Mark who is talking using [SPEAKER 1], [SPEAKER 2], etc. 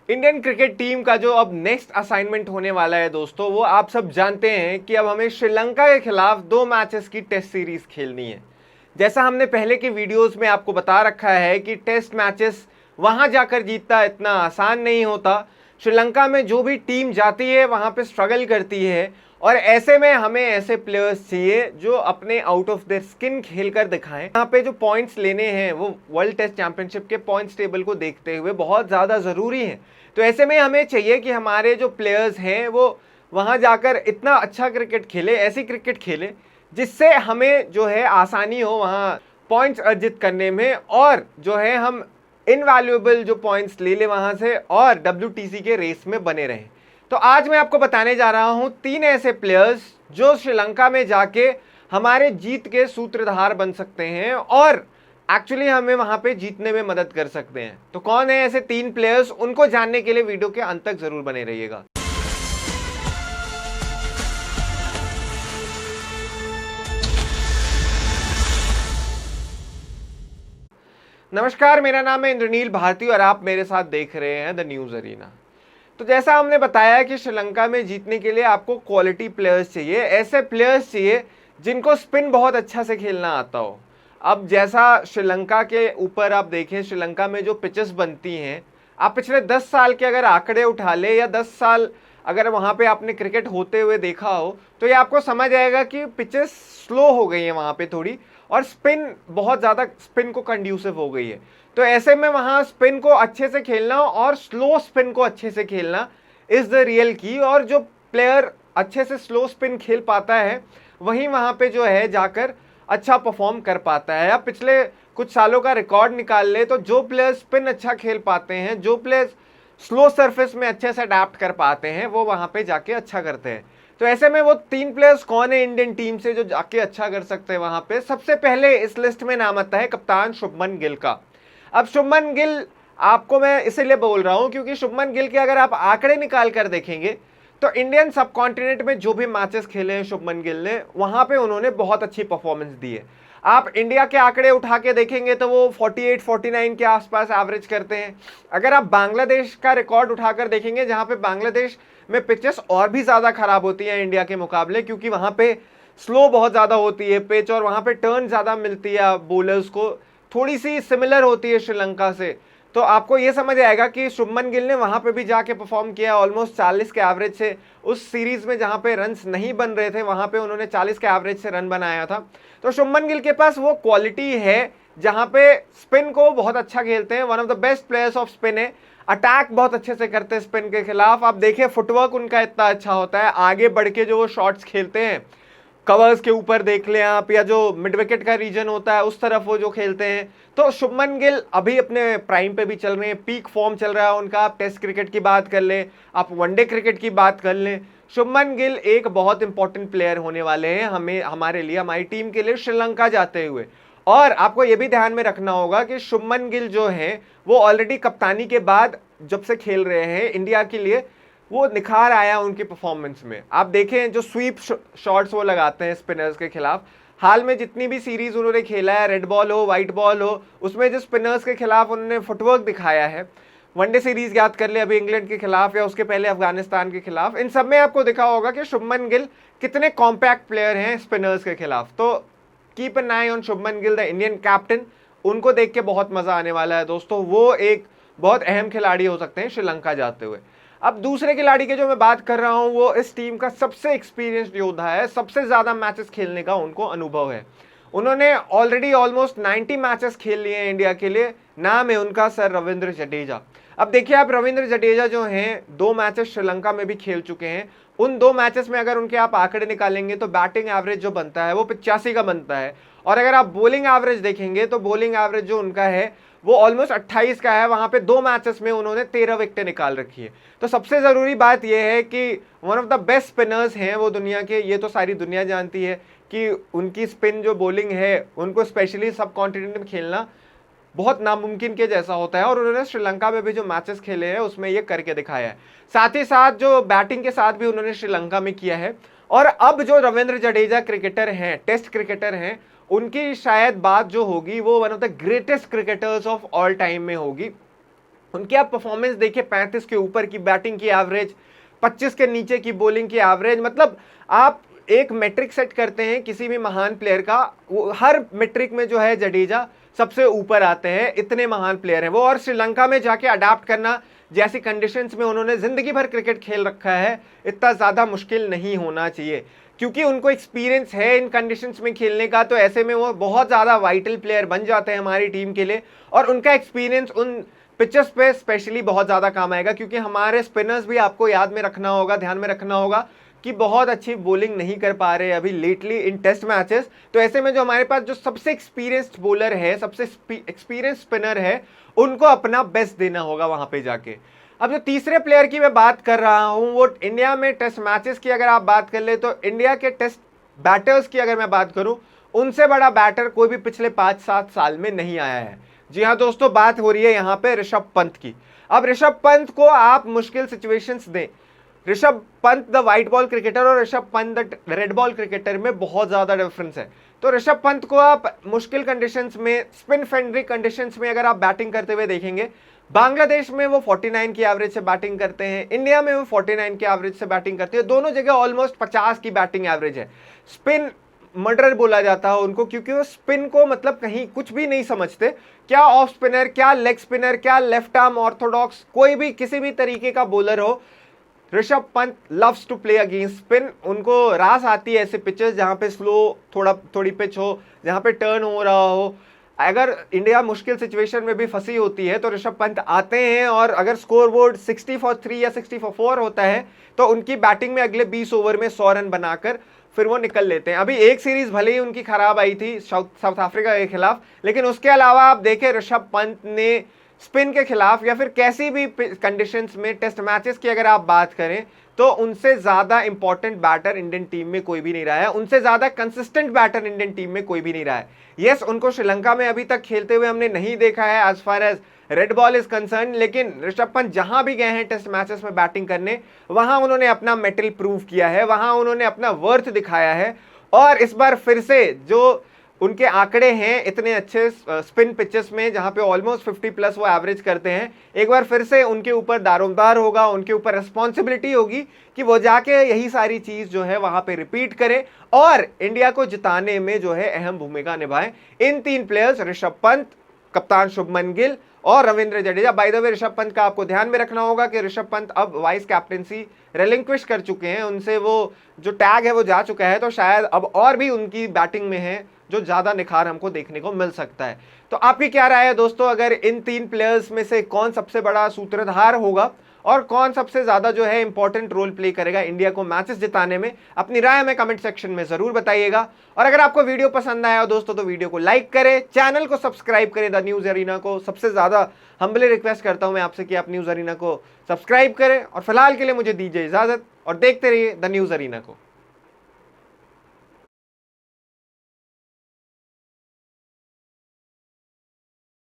[SPEAKER 1] Indian cricket team का जो अब नेक्स्ट असाइनमेंट होने वाला है दोस्तों, वो आप सब जानते हैं कि अब हमें श्रीलंका के खिलाफ 2 मैचेस की टेस्ट सीरीज खेलनी है। जैसा हमने पहले के वीडियोस में आपको बता रखा है कि टेस्ट मैचेस वहां जाकर जीतना इतना आसान नहीं होता। श्रीलंका में जो भी टीम जाती है वहां पे स्ट्रगल करती है, और ऐसे में हमें ऐसे प्लेयर्स चाहिए जो अपने आउट ऑफ देयर स्किन खेलकर दिखाएं। यहाँ पे जो पॉइंट्स लेने हैं वो वर्ल्ड टेस्ट चैंपियनशिप के पॉइंट्स टेबल को देखते हुए बहुत ज़्यादा ज़रूरी है। तो ऐसे में हमें चाहिए कि हमारे जो प्लेयर्स हैं वो वहाँ जाकर इतना अच्छा क्रिकेट खेले, ऐसी क्रिकेट खेले जिससे हमें जो है आसानी हो वहाँ पॉइंट्स अर्जित करने में, और जो है हम इनवैल्यूएबल जो पॉइंट्स ले ले वहाँ से और WTC के रेस में बने रहें। तो आज मैं आपको बताने जा रहा हूं 3 ऐसे प्लेयर्स जो श्रीलंका में जाके हमारे जीत के सूत्रधार बन सकते हैं और एक्चुअली हमें वहां पे जीतने में मदद कर सकते हैं। तो कौन है ऐसे 3 प्लेयर्स, उनको जानने के लिए वीडियो के अंत तक जरूर बने रहिएगा। नमस्कार, मेरा नाम है इंद्रनील भारती और आप मेरे साथ देख रहे हैं द न्यूज अरीना। तो जैसा हमने बताया कि श्रीलंका में जीतने के लिए आपको क्वालिटी प्लेयर्स चाहिए, ऐसे प्लेयर्स चाहिए जिनको स्पिन बहुत अच्छा से खेलना आता हो। अब जैसा श्रीलंका के ऊपर आप देखें, श्रीलंका में जो पिचेस बनती हैं, आप पिछले 10 साल के अगर आंकड़े उठा ले या 10 साल अगर वहाँ पे आपने क्रिकेट होते हुए देखा हो तो ये आपको समझ आएगा कि पिचेस स्लो हो गई हैं वहाँ पे थोड़ी, और स्पिन बहुत ज़्यादा स्पिन को कंड्यूसिव हो गई है। तो ऐसे में वहाँ स्पिन को अच्छे से खेलना और स्लो स्पिन को अच्छे से खेलना इज़ द रियल की। और जो प्लेयर अच्छे से स्लो स्पिन खेल पाता है वहीं वहाँ पे जो है जाकर अच्छा परफॉर्म कर पाता है। अब पिछले कुछ सालों का रिकॉर्ड निकाल ले तो जो प्लेयर स्पिन अच्छा खेल पाते हैं, जो प्लेयर स्लो सरफेस में अच्छे से अडेप्ट कर पाते हैं, वो वहाँ पे जाके अच्छा करते हैं। तो ऐसे में वो 3 प्लेयर्स कौन है इंडियन टीम से जो जाके अच्छा कर सकते हैं वहाँ पे? सबसे पहले इस लिस्ट में नाम आता है कप्तान शुभमन गिल का। अब शुभमन गिल आपको मैं इसीलिए बोल रहा हूं क्योंकि शुभमन गिल के अगर आप आंकड़े निकाल कर देखेंगे तो इंडियन सब कॉन्टिनेंट में जो भी मैचेस खेले हैं शुभमन गिल ने, वहां पे उन्होंने बहुत अच्छी परफॉर्मेंस दी है। आप इंडिया के आंकड़े उठा के देखेंगे तो वो 48-49 के आसपास एवरेज करते हैं। अगर आप बांग्लादेश का रिकॉर्ड उठाकर देखेंगे, जहां पे बांग्लादेश में पिचेस और भी ज़्यादा खराब होती हैं इंडिया के मुकाबले, क्योंकि वहां पे स्लो बहुत ज़्यादा होती है पिच और वहां पे टर्न ज़्यादा मिलती है बॉलर्स को, थोड़ी सी सिमिलर होती है श्रीलंका से। तो आपको ये समझ आएगा कि शुभमन गिल ने वहां पे भी जाके परफॉर्म किया, ऑलमोस्ट 40 के एवरेज से। उस सीरीज में जहां पे रन्स नहीं बन रहे थे वहां पे उन्होंने 40 के एवरेज से रन बनाया था। तो शुभमन गिल के पास वो क्वालिटी है जहां पे स्पिन को बहुत अच्छा खेलते हैं, one of the best players off spin है। अटैक बहुत अच्छे से करते हैं स्पिन के खिलाफ। आप देखिए फुटवर्क उनका इतना अच्छा होता है, आगे बढ़ के जो वो शॉट्स खेलते हैं, कवर्स के ऊपर देख लें आप, या जो मिड विकेट का रीजन होता है उस तरफ वो जो खेलते हैं। तो शुभमन गिल अभी अपने प्राइम पे भी चल रहे हैं, पीक फॉर्म चल रहा है उनका। आप टेस्ट क्रिकेट की बात कर लें, आप वनडे क्रिकेट की बात कर लें, शुभमन गिल एक बहुत इंपॉर्टेंट प्लेयर होने वाले हैं हमें, हमारे लिए, हमारी टीम के लिए श्रीलंका जाते हुए। और आपको ये भी ध्यान में रखना होगा कि शुभमन गिल जो है वो ऑलरेडी कप्तानी के बाद जब से खेल रहे हैं इंडिया के लिए, वो निखार आया उनकी परफॉर्मेंस में। आप देखें जो स्वीप शॉट्स वो लगाते हैं स्पिनर्स के खिलाफ, हाल में जितनी भी सीरीज उन्होंने खेला है, रेड बॉल हो व्हाइट बॉल हो, उसमें जो स्पिनर्स के खिलाफ उन्होंने फुटवर्क दिखाया है, वनडे सीरीज याद कर ले अभी इंग्लैंड के खिलाफ या उसके पहले अफगानिस्तान के खिलाफ, इन सब में आपको दिखा होगा कि शुभमन गिल कितने कॉम्पैक्ट प्लेयर हैं स्पिनर्स के खिलाफ। तो keep an I on Shubman Gill, the Indian captain. उनको देख के बहुत मजा आने वाला है दोस्तों, वो एक बहुत अहम खिलाड़ी हो सकते हैं श्रीलंका जाते हुए। अब दूसरे खिलाड़ी की जो मैं बात कर रहा हूं वो इस टीम का सबसे एक्सपीरियंस्ड योद्धा है, सबसे ज्यादा मैचेस खेलने का उनको अनुभव है। उन्होंने ऑलरेडी ऑलमोस्ट 90 मैचेस खेल लिए हैं इंडिया के लिए। नाम है उनका सर रविंद्र जडेजा। अब देखिए आप, रविंद्र जडेजा जो हैं 2 मैचेस श्रीलंका में भी खेल चुके हैं। उन 2 मैचेस में अगर उनके आप आंकड़े निकालेंगे तो बैटिंग एवरेज जो बनता है वो 85 का बनता है, और अगर आप बॉलिंग एवरेज देखेंगे तो बॉलिंग एवरेज जो उनका है वो ऑलमोस्ट 28 का है। वहां पे 2 मैचेस में उन्होंने 13 विकेटें निकाल रखी है। तो सबसे जरूरी बात यह है कि one of the best spinners हैं वो दुनिया के, ये तो सारी दुनिया जानती है कि उनकी स्पिन जो बॉलिंग है उनको स्पेशली सब कॉन्टिनेंट में खेलना बहुत नामुमकिन के जैसा होता है, और उन्होंने श्रीलंका में भी जो मैचेस खेले हैं उसमें ये करके दिखाया है। साथ ही साथ जो बैटिंग के साथ भी उन्होंने श्रीलंका में किया है। और अब जो रविंद्र जडेजा क्रिकेटर हैं, टेस्ट क्रिकेटर हैं, उनकी शायद बात जो होगी वो one of the greatest cricketers of all time में होगी। उनकी आप परफॉर्मेंस देखिए, 35 के ऊपर की बैटिंग की एवरेज, 25 के नीचे की बॉलिंग की एवरेज। मतलब आप एक मैट्रिक सेट करते हैं किसी भी महान प्लेयर का, वो हर मैट्रिक में जो है जडेजा सबसे ऊपर आते हैं, इतने महान प्लेयर हैं वो। और श्रीलंका में जाके अडाप्ट करना जैसी कंडीशंस में उन्होंने जिंदगी भर क्रिकेट खेल रखा है, इतना ज़्यादा मुश्किल नहीं होना चाहिए, क्योंकि उनको एक्सपीरियंस है इन कंडीशंस में खेलने का। तो ऐसे में वो बहुत ज़्यादा वाइटल प्लेयर बन जाते हैं हमारी टीम के लिए, और उनका एक्सपीरियंस उन पिचेस पे स्पेशली बहुत ज़्यादा काम आएगा, क्योंकि हमारे स्पिनर्स भी आपको याद में रखना होगा, ध्यान में रखना होगा कि बहुत अच्छी बॉलिंग नहीं कर पा रहे अभी लेटली इन टेस्ट मैचेस। तो ऐसे में जो हमारे पास जो सबसे एक्सपीरियंस्ड बॉलर है, सबसे एक्सपीरियंस स्पिनर है, उनको अपना बेस्ट देना होगा वहां पे जाके। अब जो तीसरे प्लेयर की मैं बात कर रहा हूं, वो इंडिया में टेस्ट मैचेस की अगर आप बात कर ले, तो इंडिया के टेस्ट बैटर्स की अगर मैं बात करूं, उनसे बड़ा बैटर कोई भी पिछले 5-7 साल में नहीं आया है। जी हाँ दोस्तों, बात हो रही है यहाँ पे ऋषभ पंत की। अब ऋषभ पंत को आप मुश्किल सिचुएशंस दें, Rishabh Pant the white ball cricketer और Rishabh Pant the red ball cricketer में बहुत ज्यादा डिफरेंस है। तो ऋषभ पंत को आप मुश्किल कंडीशंस में, स्पिन फ्रेंडली कंडीशंस में अगर आप बैटिंग करते हुए देखेंगे, बांग्लादेश में वो 49 की एवरेज से बैटिंग करते हैं, इंडिया में वो 49 की एवरेज से बैटिंग करते हैं, दोनों जगह ऑलमोस्ट 50 की बैटिंग एवरेज है। स्पिन मर्डर बोला जाता है उनको, क्योंकि वो स्पिन को मतलब कहीं कुछ भी नहीं समझते, क्या ऑफ स्पिनर, क्या लेग स्पिनर, क्या लेफ्ट आर्म ऑर्थोडॉक्स, कोई भी किसी भी तरीके का बॉलर हो, Rishabh Pant loves to play against spin. उनको रास आती है ऐसे पिचेस जहां पे स्लो थोड़ी पिच हो, जहां पे टर्न हो रहा हो। अगर इंडिया मुश्किल सिचुएशन में भी फंसी होती है तो ऋषभ पंत आते हैं, और अगर स्कोर बोर्ड 60 for 3 या 60 for 4 होता है तो उनकी बैटिंग में अगले 20 ओवर में 100 रन बनाकर फिर वो निकल लेते हैं। अभी एक सीरीज भले ही उनकी खराब आई थी साउथ अफ्रीका के खिलाफ, लेकिन उसके अलावा आप देखें ऋषभ पंत ने स्पिन के खिलाफ या फिर कैसी भी कंडीशंस में टेस्ट मैचेस की अगर आप बात करें, तो उनसे ज्यादा इंपॉर्टेंट बैटर इंडियन टीम में कोई भी नहीं रहा है, उनसे ज्यादा कंसिस्टेंट बैटर इंडियन टीम में कोई भी नहीं रहा है। यस, उनको श्रीलंका में अभी तक खेलते हुए हमने नहीं देखा है as far as red ball is concerned, लेकिन ऋषभ पंत जहां भी गए हैं टेस्ट मैचेस में बैटिंग करने, वहां उन्होंने अपना मेटल प्रूव किया है, वहां उन्होंने अपना वर्थ दिखाया है। और इस बार फिर से जो उनके आंकड़े हैं इतने अच्छे स्पिन पिचेस में, जहां पे ऑलमोस्ट 50 प्लस वो एवरेज करते हैं, एक बार फिर से उनके ऊपर दारोमदार होगा, उनके ऊपर रिस्पॉन्सिबिलिटी होगी कि वो जाके यही सारी चीज जो है वहां पे रिपीट करें और इंडिया को जिताने में जो है अहम भूमिका निभाएं। इन 3 प्लेयर्स ऋषभ पंत, कप्तान शुभमन गिल और Ravindra Jadeja. By the way, Rishabh Pant का आपको ध्यान में रखना होगा कि ऋषभ पंत अब वाइस कैप्टेंसी रेलिंक्विश कर चुके हैं, उनसे वो जो टैग है वो जा चुका है, तो शायद अब और भी उनकी बैटिंग में है जो ज्यादा निखार हमको देखने को मिल सकता है। तो आपकी क्या राय है दोस्तों, अगर इन 3 प्लेयर्स में से कौन सबसे बड़ा सूत्रधार होगा और कौन सबसे ज्यादा जो है इंपॉर्टेंट रोल प्ले करेगा इंडिया को मैचेस जिताने में? अपनी राय में कमेंट सेक्शन में जरूर बताइएगा। और अगर आपको वीडियो पसंद आया हो दोस्तों, तो वीडियो को लाइक करें, चैनल को सब्सक्राइब करें द न्यूज अरीना को। सबसे ज्यादा हम्बली रिक्वेस्ट करता हूं मैं आपसे कि आप न्यूज अरीना को सब्सक्राइब करें, और फिलहाल के लिए मुझे दीजिए इजाजत और देखते रहिए द न्यूज अरीना को।